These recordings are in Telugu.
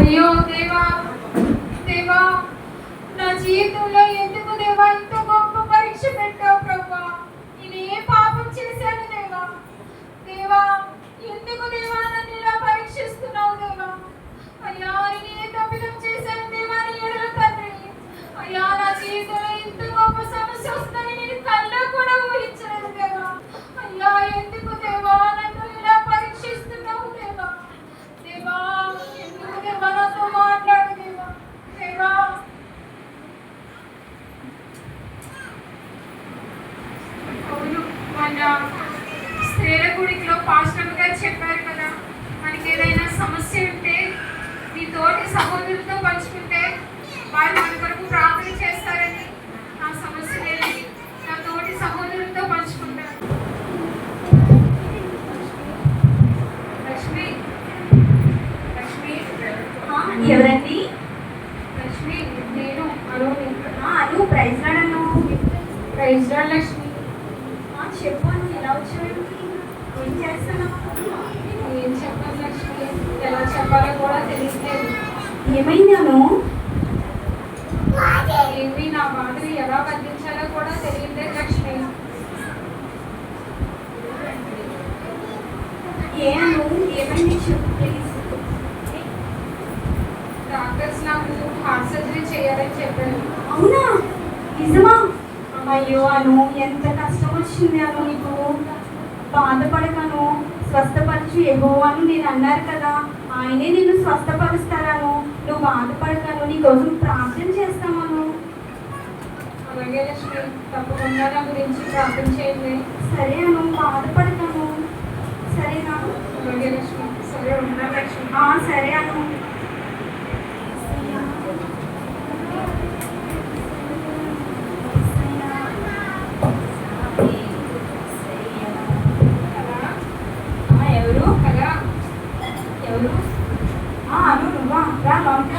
అయ్యో దేవా, దేవా, నా జీవితంలో ఎందుకు దేవా ఇంత గొప్ప పరీక్ష పెట్టావు ప్రభా? నేను ఏ పాపం చేశాను దేవా? దేవా, ఎందుకు దేవా నన్ను ఇలా పరీక్షిస్తున్నావు దేవా? అయ్యా, నేను ఏ తప్పిదం చేశాను దేవా నీ ఎడల తండ్రి? అయ్యా, నా జీవితంలో ఇంత గొప్ప సమస్య వస్తుందని నేను కల్లో కూడా ఊహించలేదు దేవా. అయ్యా, ఎందుకు దేవా నన్ను ఇలా పరీక్షిస్తున్నావు దేవా? దేవా, ఎందుకు దేవా నాతో మాట్లాడు దేవా? దేవా, అవును, మన స్త్రీల గుడిలో పాస్టర్ గారు చెప్పారు కదా, మనకి ఏదైనా సమస్య ఉంటే మీ తోటి సహోదరులతో పంచుకుంటే వారు మన కొరకు ప్రార్థన చేస్తారని. నా సమస్యని నా తోటి సహోదరులతో పంచుకుంటాను. లక్ష్మి, లక్ష్మి, ఎవరండి? లక్ష్మి, నేను అరుణ్. అను, ప్రైజ్ రాడను. ప్రైజ్ రాడ్ లక్ష్మి. చెప్పు అను, ఎలా వచ్చావు? ఏం చేస్తున్నావు? ఏం చెప్పాలి లక్ష్మి, ఎలా చెప్పాలో కూడా తెలియట్లేదు. ఏమైంది అను? ఏమి నా బాధని ఎలా బంధించాలో కూడా తెలియట్లేదు లక్ష్మి. ఏ అను, ఏమైంది చెప్పు ప్లీజ్. డాక్టర్స్ నాకు హార్ట్ సర్జరీ చేయాలని చెప్పారు. అవునా? నిజమా? అయ్యో అను, ఎంత కష్టం వచ్చింది అను నీకు. బాధపడకను, స్వస్థపరచు యెహోవాను నేను అన్నారు కదా, ఆయనే నిన్ను స్వస్థపరుస్తారను. నువ్వు బాధపడకను, నీ కోసం ప్రార్థన చేస్తామను. అలాగే లక్ష్మి, తప్పకుండా నా గురించి ప్రార్థన చేయండి. సరే అను, బాధపడకను. సరేనా? అలాగే లక్ష్మి. సరే, ఉన్నాను లక్ష్మి. సరే అను. ఎవరు? కదా, ఎవరు? అను, నువ్వా? రా లోపల.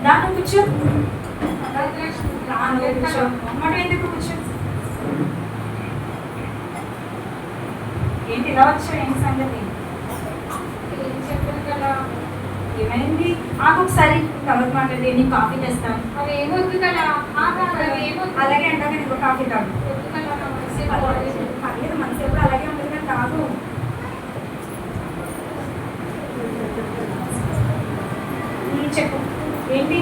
రా, నువ్వు కూర్చో. అలాగే లక్ష్మి. రా, నువ్వు కూర్చో. అమ్మడు ఎందుకు కూర్చో? ఏంటి ఇలా వచ్చావు? ఏంటి సంగతి? ఏం చెప్పాను కదా. ఏమైంది? ఒకసారి కవర్ మాట్లాడి నీకు కాఫీ తెస్తాను. అవి ఏమొద్దు కదా. అవి ఏమొద్దు. అలాగే అంటావు, నీకు కాఫీ తాగు. వద్దు కదా, నా మనసు బాగాలేదు. పర్లేదు, మనసు ఎప్పుడు అలాగే ఉంటుంది కానీ తాగు. చెప్పు, ఏంటి?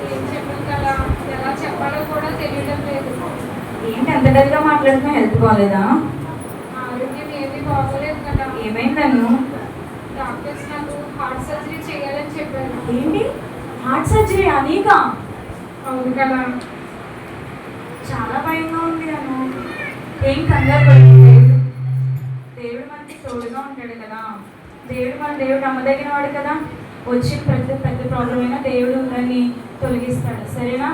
ఏం చెప్పాను కదా, ఎలా చెప్పాలో కూడా తెలియడం లేదు. ఏంటి అంత డల్గా మాట్లాడుతున్నా? హెల్త్ బాగాలేదా? ఆరోగ్యం ఏమీ బాగోలేదు కదా. ఏమైందను? డాక్టర్స్ నాకు హార్ట్ సర్జరీ చేయాలని చెప్పారు. ఏంటి? హార్ట్ సర్జరీ అనేగా? అవును కదా. చాలా భయంగా ఉంది అను. ఏం కంగారు పడలేదు, దేవుడు మనకి తోడుగా ఉంటాడు కదా. దేవుడు నమ్మదగిన వాడు కదా. వచ్చిన ప్రతి పెద్ద ప్రాబ్లం అయినా దేవుడు దాన్ని తొలగిస్తాడు. సరేనా?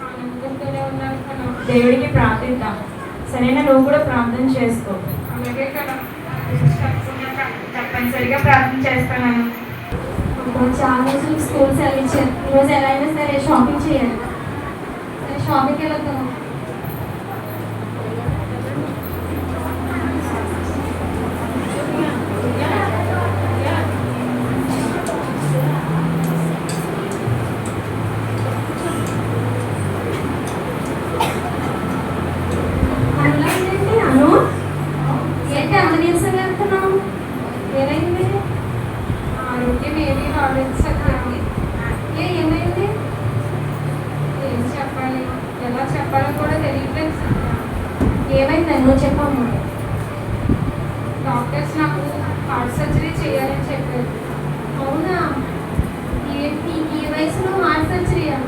ఆనందంతోనే ఉన్నాను కదా. దేవుడికి ప్రార్థిద్దాం. సరేనా? నువ్వు కూడా ప్రార్థన చేసుకో. అలాగే కదా. తప్పనిసరిగా ప్రార్థన చేస్తాను. చాలా రోజులు స్కూల్ సెలవు ఇచ్చారు. ఈరోజు ఎలా అయినా సరే షాపింగ్ చేయాలి. సరే, షాపింగ్కి వెళ్తాము. ఏంటి అంత నీరసంగా వెళ్తున్నావు? ఏమైంది? ఆరోగ్యం ఏమీ బాగలేదు సత్య. ఏమైంది? ఏం చెప్పాలి, ఎలా చెప్పాలో కూడా తెలియట్లేదు సత్య. ఏమైందని నువ్వు చెప్పమ్మా. డాక్టర్స్ నాకు హార్ట్ సర్జరీ చేయాలని చెప్పారు. అవునా? ఏంటి ఈ వయసులో హార్ట్ సర్జరీయా?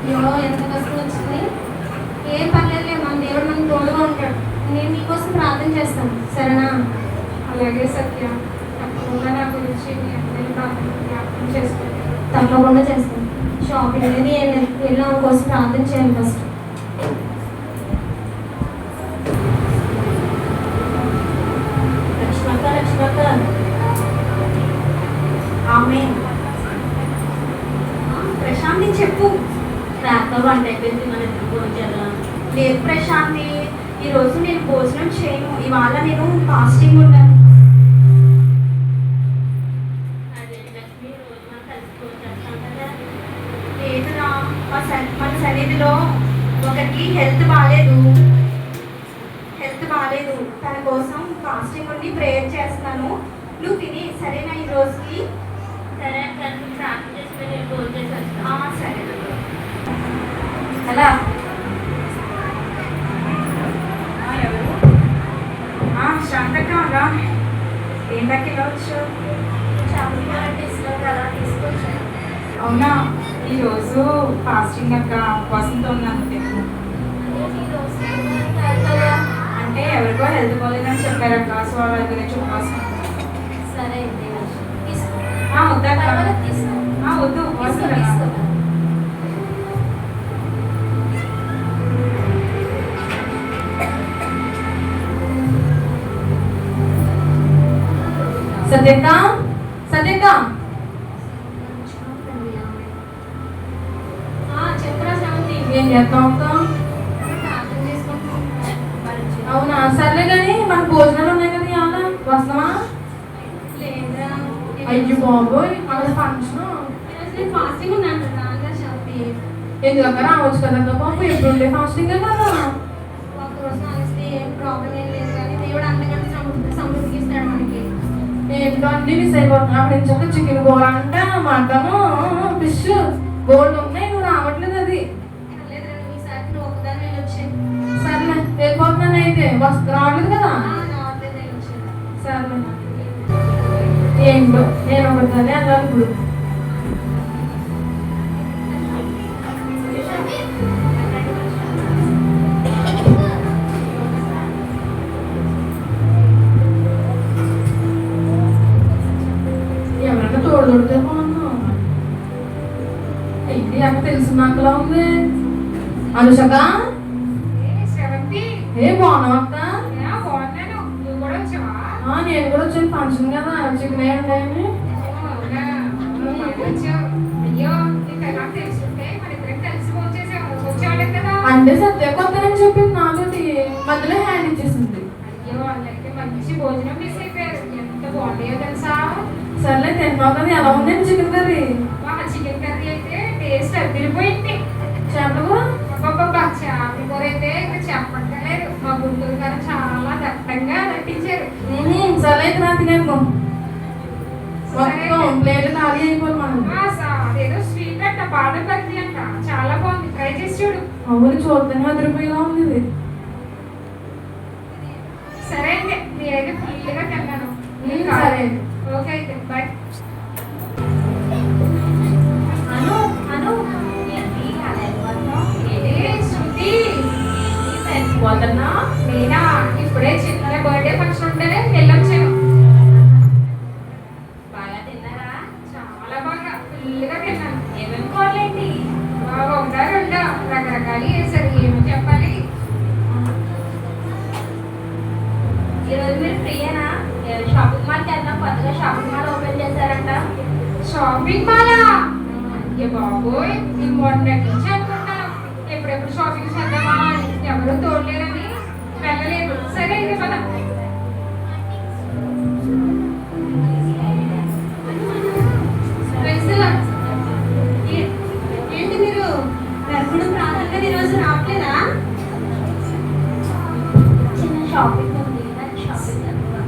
అయ్యో, ఎంత కష్టం వచ్చింది. ఏం పర్లేదులే, మన దేవుడు మనకు తోడుగా ఉంటాడు. నేను నీకోసం ప్రార్థన చేస్తాను, సరేనా? అలాగే సత్య, తప్పకుండా నా గురించి మీ అందరి జ్ఞాపకం చేసుకోండి. తప్పకుండా చేస్తాను. షాపింగ్ అనేది వెళ్ళి ఆమె కోసం ప్రార్థన చేయాలి ఫస్ట్. లక్ష్మక్క ఆమె ప్రశాంతి చెప్పు. రాత్రి వంట అయిపోయింది, మన భోజనం చేద్దాం. లేదు ప్రశాంతి, ఈరోజు నేను భోజనం చేయను. ఇవాళ నేను ఫాస్టింగ్ ఉన్నాను. అదే లక్ష్మి రోజు మనం కలుసుకోవచ్చు. అందులో ఒకటి హెల్త్ బాగాలేదు. తన కోసం ఫాస్టింగ్ ఉండి ప్రేయర్ చేస్తున్నాను. నువ్వు తిని సరేనా ఈ రోజుకి? సరే అక్క, నువ్వు ప్రార్థన చేసి నేను ఫోన్ చేసి వస్తాను. సరే. అలా ఎవరు? శాంతక్క రా. ఏంటక్క ఇలా వచ్చావు? అవునా, ఈరోజు ఫాస్టింగ్ అక్క, ఉపవాసంతో ఉన్నాను. అంటే ఎవరికో హెల్త్ బాగాలేదని చెప్పారక్క, సో వాళ్ళ గురించి ఉపవాసం. సరే వద్దక్క. వద్దు, ఉపవాసం కదా. సత్యక్క, సత్యక్క, చెప్పరా శ్రవంతి. ఏం చేస్తావు అక్క? ప్రార్థన చేసుకుంటున్నాను. అవునా, సర్లే కానీ మన భోజనాలు ఉన్నాయి కదా, ఇవాళ వస్తావా? లేదా అయ్యో బాబోయ్, అక్కడ ఫంక్షన్. ఈరోజు నేను ఫాస్టింగ్ ఉన్నాను రాగా శ్రవంతి. ఎందుకక్క రావచ్చు కదా బాబు, ఎప్పుడు ఉండే ఫాస్టింగ్ కదా. ఒక్కరోజు నానేస్తే ఏం ప్రాబ్లం ఏం లేదు, కానీ దేవుడు అంతకంటే సమృద్ధికి ఇస్తాడు మనకి. ఏంటో అన్ని మిస్ అయిపోతున్నా. అక్కడ నుంచి చికెన్ కూర అంట, మటన్, ఫిష్ గోల్డ్ ఉన్నాయి, నువ్వు రావట్లేదు. అది లేదురా, ఈసారి నువ్వు ఒకదాని వెళ్ళొచ్చాను. సర్లే, వెళ్ళిపోతున్నాను అయితే. రావట్లేదు కదా. రావట్లేదు, వెళ్ళొచ్చాను. సర్లే, ఏంటో నేను ఒకదాన్ని వెళ్ళాలి ఇప్పుడు. ఎవరైనా తోడుదొడితే బాగున్నావు. ఏంటి అక్క తెలిసినాకలా ఉంది. అనుషక, శ్రవంతి, బాగున్నావు అక్క? బాగున్నాను. నువ్వు కూడా వచ్చావా? నేను కూడా వచ్చాను, ఫంక్షన్ కదా, చికెన్ ఉంటాయని. అవునా, బాగా వచ్చావు. అయ్యో, నీకు ఎలా తెలుసుంటే మన ఇద్దరం కలిసి ఫోన్ చేసావు. వచ్చేవాళ్ళం కదా. అంటే సత్య కొత్తనని చెప్పింది నాతోటి, మధ్యలో హ్యాండ్ ఇచ్చేసింది. అయ్యో, వాళ్ళైతే మంచి భోజనం మిస్ అయిపోయారు. ఎంత బాగుంటాయో తెలుసా? సర్లే, తిన్నావు కదా, ఎలా ఉంది చికెన్ కర్రీ? చికెన్ కర్రీ అయితే టేస్ట్ అదిరిపోయింది. చెప్పగా అబ్బబ్బబ్బా, చేపల కూర అయితే ఇంకా చెప్పక్కర్లేదు. మా గుంటూరు గారు చాలా దట్టంగా నటించారు. సర్లే అయితే నా తినేద్దాం. మొత్తం ప్లేట్లు ఖాళీ అయిపోయి మనం. అదేదో స్వీట్ అంట, బాదం బర్ఫీ అంట, చాలా బాగుంది. ట్రై చేసి చూడు. అవును, చూద్దాం, అదిరిపోయేలా ఉంది ఇది. సరే అండి, నేనైతే ఫుల్గా తిన్నాను. సరే. ఓకే అయితే, బాయ్. అను అను ఏంటి అలా వెళ్ళిపోతున్నావు? శృతి, వెళ్ళిపోతున్నా? నేనా ఇప్పుడే చిన్న బర్త్డే ఫంక్షన్ ఉంటే వెళ్ళొచ్చాను. బాగా తిన్నారా? చాలా బాగా ఫుల్గా తిన్నాను. ఏమేమి కూరలేంటి? బాగా ఉందా రెండా రకరకాలు వేసారు. ఏమో చెప్పాలి. ఈరోజు మీరు ఫ్రీయేనా? షాపింగ్ మాల్కి వెళ్దాం, కొత్తగా షాపింగ్ మాల్ ఓపెన్ చేశారంట. షాపింగ్ మాలా? అయ్య బాబోయ్, నేను మొన్నటి నుంచి అనుకుంటాను ఎప్పుడెప్పుడు షాపింగ్ చేద్దామా అని. ఎవరు తోడలేరని వెళ్ళలేదు. సరే అయితే పద. ఏంటి మీరు గర్భుడు ప్రార్థనగా ఈరోజు రావట్లేదా? చిన్న షాపింగ్ ఉంది, నాకు షాపింగ్ అనుకో.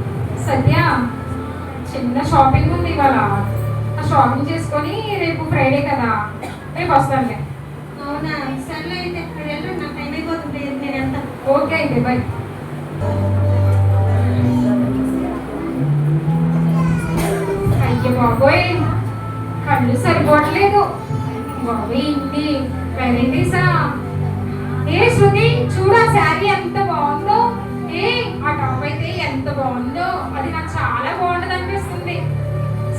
సద్య, చిన్న షాపింగ్ ఉంది ఇవాళ. ఆ షాపింగ్ చేసుకొని రేపు ఫ్రైడే కదా, రేపు వస్తానులే. అవునా, సర్లే అయితే మీరు వెళ్ళండి, నాకు టైం అయిపోతుంది, నేను వెళ్తాను. ఓకే అయితే, బాయ్. అయ్య బాబోయ్, కళ్ళు సరిపోవట్లేదు. బాబోయ్, ఇంటి వెరైటీసా? శృతి, చూడ శారీ ఎంత బాగుందో. ఆ టాప్ అయితే ఎంత బాగుందో. అది నాకు చాలా బాగుంటుంది అనిపిస్తుంది.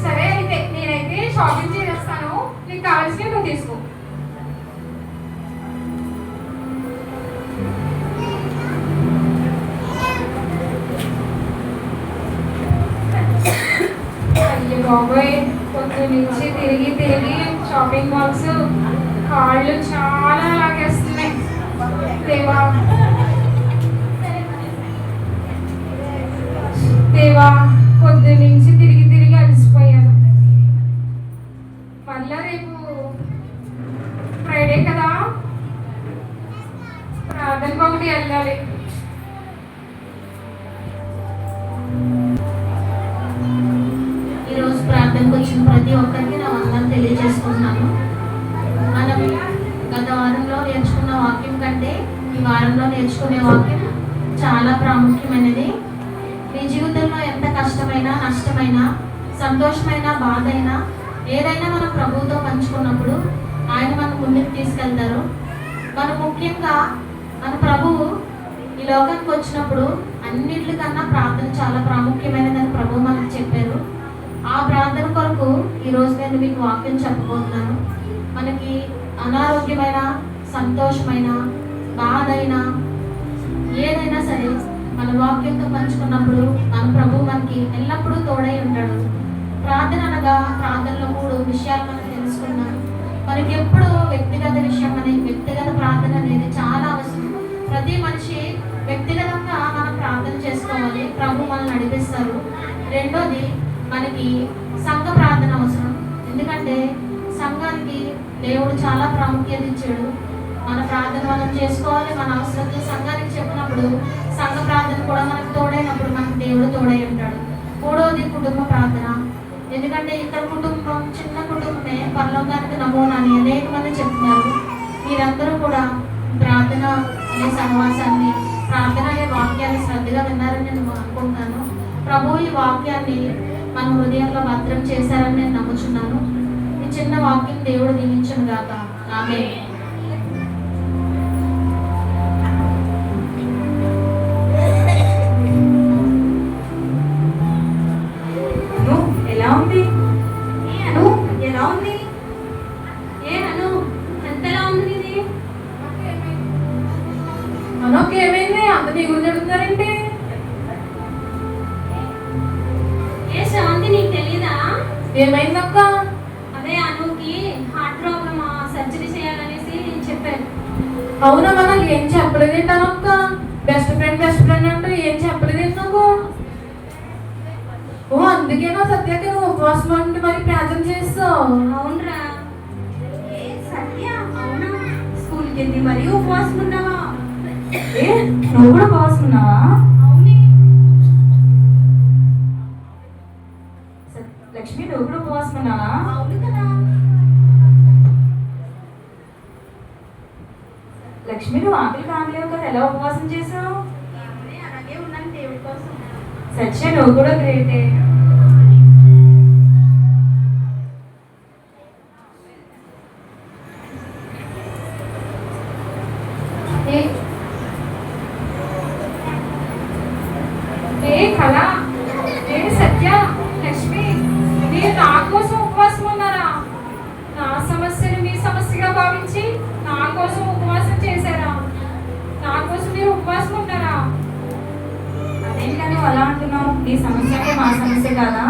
సరే అయితే నేనైతే షాపింగ్ చేసేస్తాను. నీకు కావాల్సినవి నువ్వు తీసుకో. అయ్య బాబోయ్, పొద్దు నుంచి తిరిగి తిరిగి షాపింగ్ మాల్స్ కాళ్ళు చాలా లాగేస్తున్నాయి. దేవా దేవా, పొద్దు నుంచి తిరిగి తిరిగి అలసిపోయాను. మళ్ళా రేపు ఫ్రైడే కదా, ప్రార్థనకు వచ్చిన ప్రతి ఒక్కరికి నా వందనం తెలియజేసుకుంటున్నాను. మనం గత వారంలో నేర్చుకున్న వాక్యం కంటే ఈ వారంలో నేర్చుకునే వాక్యం చాలా ప్రాముఖ్యమైనది. మీ జీవితంలో ఎంత కష్టమైనా, నష్టమైనా, సంతోషమైన, బాధ అయినా, ఏదైనా మనం ప్రభువుతో పంచుకున్నప్పుడు ఆయన మన ముందుకు తీసుకెళ్తారు. మనం ముఖ్యంగా మన ప్రభువు ఈ లోకానికి వచ్చినప్పుడు అన్నిటికన్నా ప్రార్థన చాలా ప్రాముఖ్యమైనదని ప్రభువు మనకు చెప్పారు. ఆ ప్రార్థన కొరకు ఈరోజు నేను మీకు వాక్యం చెప్పబోతున్నాను. మనకి అనారోగ్యమైన, సంతోషమైన, బాధ అయినా, ఏదైనా సరే మన వాక్యంతో పంచుకున్నప్పుడు మన ప్రభువు మనకి ఎల్లప్పుడూ తోడై ఉంటాడు. ప్రార్థన అనగా ప్రార్థనలో 3 విషయాలు మనం తెలుసుకున్నాం. మనకి ఎప్పుడు వ్యక్తిగత విషయం అనేది, వ్యక్తిగత ప్రార్థన అనేది చాలా అవసరం. ప్రతి మనిషి వ్యక్తిగతంగా మనం ప్రార్థన చేసుకోవాలి, ప్రభు మనల్ని నడిపిస్తారు. రెండోది, మనకి సంఘ ప్రార్థన అవసరం. ఎందుకంటే సంఘానికి దేవుడు చాలా ప్రాముఖ్యత ఇచ్చాడు. మన ప్రార్థన మనం చేసుకోవాలి. మన అవసరతలు సంఘానికి చెప్పినప్పుడు సంఘ ప్రార్థన కూడా మనకు తోడైనప్పుడు మనకు దేవుడు తోడై ఉంటాడు. మూడవది, కుటుంబ ప్రార్థన. ఎందుకంటే ఇక్కడ కుటుంబం చిన్న కుటుంబమే పరలోకానికి నమూనా అని అనేక మంది చెప్తున్నారు. మీరందరూ కూడా ప్రార్థన అనే సహవాసాన్ని, ప్రార్థన అనే వాక్యాన్ని శ్రద్ధగా విన్నారని నేను అనుకుంటాను. ప్రభు ఈ వాక్యాన్ని మన హృదయంలో భద్రం చేశారని నేను నమ్ముచున్నాను. ఈ చిన్న వాక్యం దేవుడు దీవించును గాక. ఆమేన్. ఎలా ఉంది? ఎలా ఉంది? అను ఎంతలా ఉంది ఇది? మనోకి ఏమైంది? అంత నీ గురించి అడుగుతారేంటి? శాంతి, నీకు తెలీదా? ఏమైందక్క? అదే అనుకి హార్ట్ ప్రాబ్లమ్, సర్జరీ చేయాలనేసి నేను చెప్పాను. అవునా, మనకు ఏం చెప్పలేదేంటాను అక్క? బెస్ట్ ఫ్రెండ్ అంటూ ఏం చెప్పలేదేంటి నాకు? ఓ అందుకేనా సత్యకి నువ్వు ఉపవాసం అంటే మరి ప్రార్థన చేస్తావు? అవునరా. సత్య, అవునా? స్కూల్కి వెళ్ళి మరి ఉపవాసం ఉన్నావా? నువ్వు కూడా ఉపవాసం ఉన్నావా? అవునే. లక్ష్మి, నువ్వు కూడా ఉపవాసం ఉన్నావా? అవును కదా. లక్ష్మి, నువ్వు ఆకలి కాగలేవు కదా, ఎలా ఉపవాసం చేసావు? అలాగే ఉన్నాను దేవుడి కోసం. సత్య, నువ్వు కూడా గ్రేటే. కళ, సత్య, లక్ష్మి, మీరు నా కోసం ఉపవాసం ఉన్నారా? నా సమస్యను మీ సమస్యగా భావించి నా కోసం ఉపవాసం చేశారా? నా కోసం మీరు ఉపవాసం ఉన్నారా? అదేంటి కానీ అలా అంటున్నావు? నీ సమస్యకే మా సమస్య కాదా?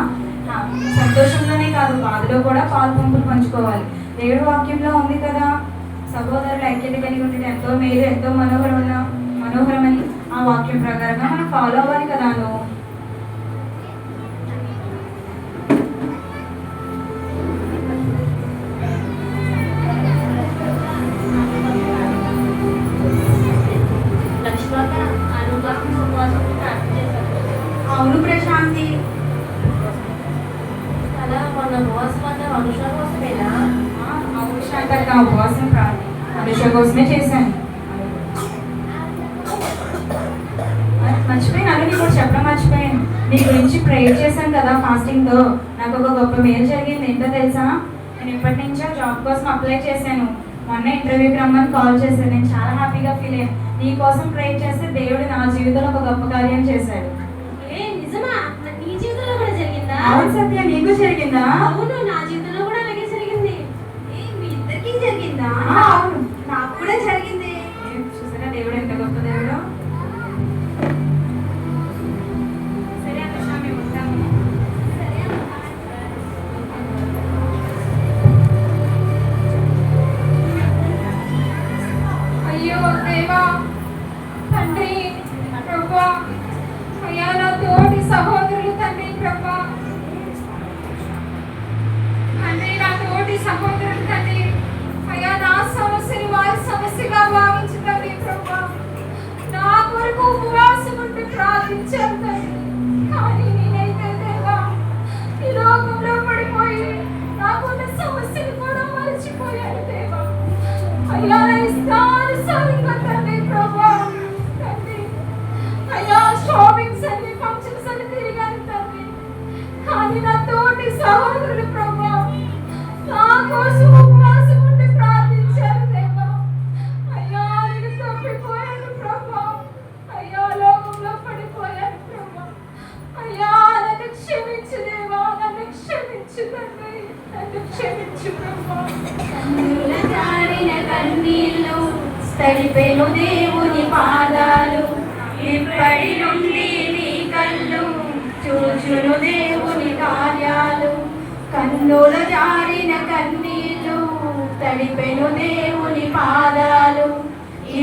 సంతోషంలోనే కాదు, బాధలో కూడా పాలు పంపులు పంచుకోవాలి. దేవుడి వాక్యంలో ఉంది కదా, సహోదరులు ఐక్యత కలిగి ఉండేది ఎంతో మేలు, ఎంతో మనోహరమని. ఆ వాక్యం ప్రకారంగా మనం ఫాలో అవ్వాలి కదా. నువ్వు అవును ప్రశాంతి. అలా మొన్న ఉపవాసం అంతా అనుష కోసమేనా? అవును శాంతక్క, ఉపవాసం అనుష కోసమే చేశాను. మర్చిపోయాను, నీకు కూడా చెప్పడం మర్చిపోయాను. నీ గురించి ప్రేయర్ చేశాను కదా ఫాస్టింగ్తో. నాకు ఒక గొప్ప మేలు జరిగింది. ఏంటో తెలుసా? నేను ఇప్పటి నుంచో జాబ్ కోసం అప్లై చేశాను. మొన్న ఇంటర్వ్యూకి రమ్మని కాల్ చేశాను. నేను చాలా హ్యాపీగా ఫీల్ అయ్యాను. నీ కోసం ప్రేయర్ చేస్తే దేవుడు నా జీవితంలో ఒక గొప్ప కార్యం చేశాడు. నిజమా? నీ జీవితంలో కూడా జరిగిందా? అవును సత్య, నీకు జరిగిందా? అవును, నా జీవితంలో కూడా అలాగే జరిగింది. మీ ఇద్దరికి జరిగిందా? అవును, నాకు కూడా జరిగింది. చూసారా దేవుడు ఎంత గొప్ప దేవుడు. సరే అనుష, మేము ఉంటాము. అయ్యో దేవా, తండ్రి, ప్రభువా, అయ్యా నా తోటి సహోదరులు, తండ్రి ప్రభువా, తండ్రి నా తోటి సహోదరులు, తండ్రి అయ్యా నా సమస్య సహోదరులు ప్రభా నా కోసం ఉపవాసం ఉండి ప్రార్థించారు దేవా. అయ్యా నేను తప్పిపోయాను ప్రభా. అయ్యా లోకంలో పడిపోయాను ప్రభా. అయ్యా నన్ను క్షమించు దేవా, నన్ను క్షమించు తండ్రి, నన్ను క్షమించు ప్రభా. కన్నుల జారిన కన్నీళ్ళు తడిపెను దేవుని పాదాలు, ఇప్పటి నుండి నీ కళ్ళు చూచును దేవుని కార్యాలు. కన్నుల జారిన కన్నీళ్ళు తడిపెను దేవుని పాదాలు,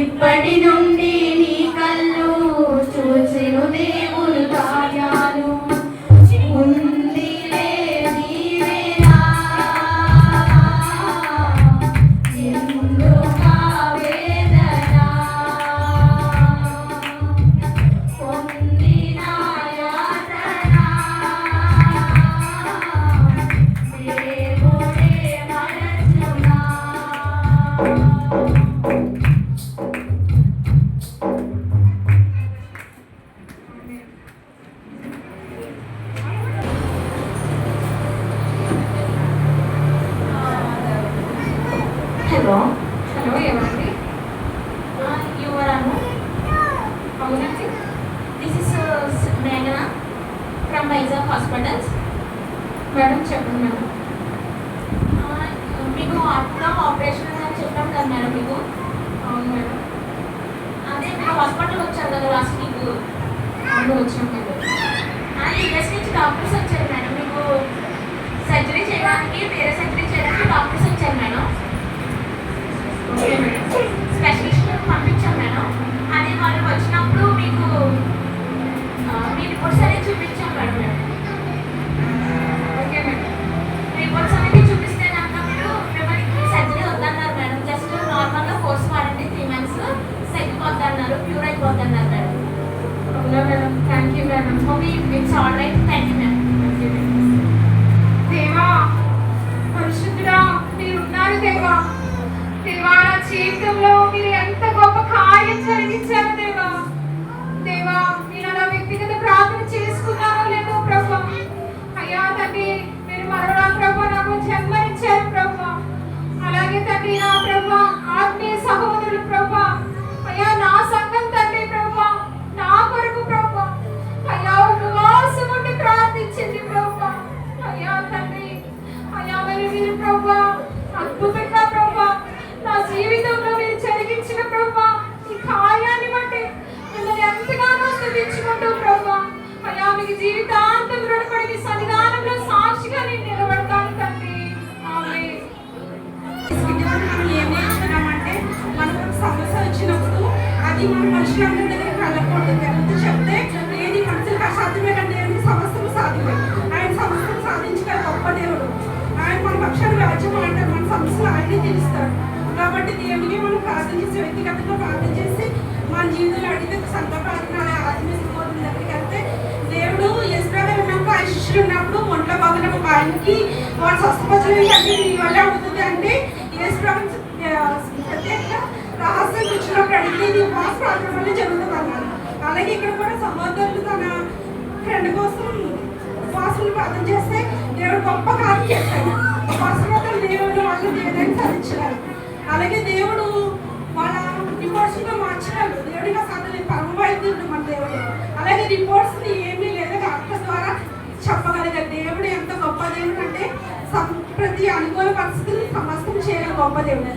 ఇప్పటి నుండి నీ కళ్ళు చూచును దేవుని కార్యాలు. ఉందిలే నీవేనా ఎందుకా వేదన, పొందిన యాతన దేవుడే మరచునా. హలో హలో ఎవరండి? యువరాను, అవునండి. దిస్ ఇస్ మేఘన ఫ్రమ్ వైజాగ్ హాస్పిటల్స్. మేడం చెప్పండి మేడం. మీకు అట్లా ఆపరేషన్ అని చెప్పాం కదా మేడం మీకు. అవును మేడం. అదే మీరు హాస్పిటల్ వచ్చారు కదా లాస్ట్ వీక్. అవును వచ్చాం మేడం. యూఎస్ నుంచి డాక్టర్స్ వచ్చారు మేడం. మీకు సర్జరీ చేయడానికి, వేరే సర్జరీ చేయడానికి డాక్టర్స్ వచ్చారు మేడం. Okay madam. స్పెషలిస్ట్ పంపించాం మేడం. అదే వాళ్ళు వచ్చినప్పుడు మీకు మీ రిపోర్ట్స్ అనేది చూపించాం మేడం. Okay madam. రిపోర్ట్స్ అనేది చూపిస్తే కనుక మీరు మిమ్మల్ని సర్జరీ వద్దన్నారు మేడం. జస్ట్ నార్మల్గా కోర్స్ వాడండి, 3 months తగ్గిపోద్దన్నారు, క్యూర్ అయిపోద్దన్నారు మేడం. అవునా madam. Thank you madam. Okay, it's all right. Thank you madam. దేవా పరిశుద్ధుడా మీరున్నారు దేవా. దేవా నా జీవితంలో మీరు ఎంత గొప్ప కార్యం జరిగించారు దేవా. దేవా నేను అలా వ్యక్తిగత ప్రార్థన చేసుకున్నానో లేదో ప్రభా. అయ్యా తండ్రి మీరు మరలా ప్రభా నాకు జన్మనిచ్చారు ప్రభా. అలాగే తండ్రి నా ప్రభా ఆత్మీయ సహోదరులు ప్రభా. అయ్యా నా సంఘం తండ్రి ప్రభా, నా కొరకు ప్రభా. అయ్యా ఉపవాసం ఉండి ప్రార్థించింది ప్రభా. అయ్యా తండ్రి అయ్యా మీరు ప్రభా అద్భుతంగా ప్రభా నా జీవితంలో మీరు జరిగించిన ప్రభా ఈ కార్యాన్ని బట్టి మిమ్మల్ని ఎంతగానో స్తుతించుకుంటూ ప్రభా. అయ్యా మీకు జీవితాంతం రుణపడి మీ సన్నిధానంలో సాక్షిగా నేను నిలబడతాను తండ్రి. ఆమేన్. మనం ఏం నేర్చుకున్నామంటే మనకు ఒక సమస్య వచ్చినప్పుడు అది మన మనుషులందరి దగ్గరికి వెళ్ళకూడదు. వెళ్తూ చెప్తే ఏది మనుషులకు అసాధ్యమే కంటే ఏది సమస్యలు సాధ్యమే. ఆయన సమస్యలు సాధించగల గొప్ప దేవుడు. ఆయన మన పక్షాన్ని రాజ్యం అంటారు, మన సమస్యలు ఆయనే తీరుస్తాడు. కాబట్టి దేవుడికి మనం ప్రార్థన చేసి, వ్యక్తిగతంగా ప్రార్థన చేసి మన జీవితంలో అడిగితే సంఘ ప్రార్థన ఆత్మీయ సహోదరుల దగ్గరికి వెళ్తే దేవుడు యెస్ప్రభు ఉన్నప్పుడు ఆయన శిష్యులు ఉన్నప్పుడు ఒంట్లో బాగున్నప్పుడు ఆయనకి వాళ్ళు స్వస్థపరచడం కంటే నీ వల్ల అవుతుంది అంటే యెస్ప్రభు ప్రత్యేకంగా రహస్యం వచ్చినప్పుడు అడిగితే ఇది ఉపవాస ప్రార్థన వల్ల జరుగుతుంది అన్నారు. అలాగే ఇక్కడ కూడా సహోదరులు తన ఫ్రెండ్ కోసం ఉపవాసం ప్రార్థన చేస్తే దేవుడు గొప్ప కార్యం చేశాడు. ఉపవాస ప్రార్థన దేవుడు వాళ్ళు దేవుడిని సాధించారు. అలాగే దేవుడు వాళ్ళ రిపోర్ట్స్గా మార్చాడు. దేవుడిగా సాధన పరమ వైద్యుడు మన దేవుడు. అలాగే రిపోర్ట్స్ని ఏమీ లేదా డాక్టర్ ద్వారా చెప్పగలిగారు. దేవుడు ఎంత గొప్ప దేవుడు అంటే ప్రతి అనుకూల పరిస్థితులు సమస్తం చేయగల గొప్ప దేవుడు.